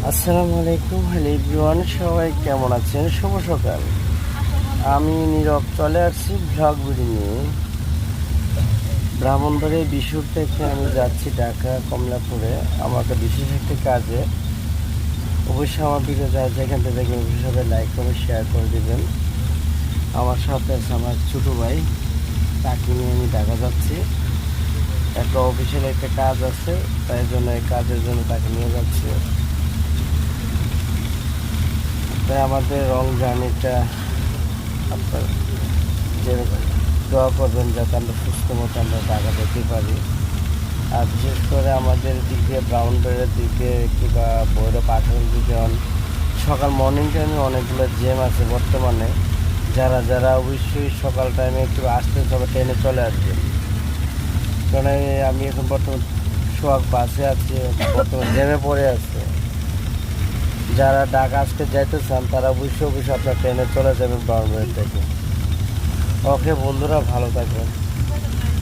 আসসালামু আলাইকুম, hello everyone, সবাই কেমন আছেন? শুভ সকাল। আমি নীরব চলে আসছি ব্লগ ভিডিও নিয়ে। ব্রাহ্মণবাড়িয়া বিশুর থেকে আমি যাচ্ছি ঢাকা কমলাপুরে আমাকে বিশেষ একটা কাজে। অবশ্যই আমার ভিডিও যারা যেখান থেকে দেখবেন অবশ্যই সবাই লাইক করে শেয়ার করে দেবেন। আমার সাথে আছে আমার ছোটো ভাই, তাকে নিয়ে আমি ঢাকা যাচ্ছি। একটা অফিসিয়াল একটা কাজ আছে, তাই জন্য এই কাজের জন্য তাকে নিয়ে যাচ্ছি। তাই আমাদের রং জার্নিটা আপনার যে দোয়া করবেন যাতে আমরা সুস্থ মতো আমরা ঢাকা যেতে পারি। আর বিশেষ করে আমাদের দিকে ব্রাউনবাড়ির দিকে কিংবা ভৈরব আঠারোর দিকে সকাল মর্নিং টাইমে অনেকগুলো জ্যাম আছে বর্তমানে। যারা যারা অবশ্যই সকাল টাইমে একটু আসতে সবাই ট্রেনে চলে আসবে, কারণ আমি এখন বর্তমান সোহাগ বাসে আছি, বর্তমান জ্যামে পড়ে আছে। যারা ঢাকা আসতে যাইতে চান তারা অবশ্যই অবশ্যই আপনার ট্রেনে চলে যাবেন ব্রাউনবাড়ি থেকে। ওকে বন্ধুরা, ভালো থাকবেন।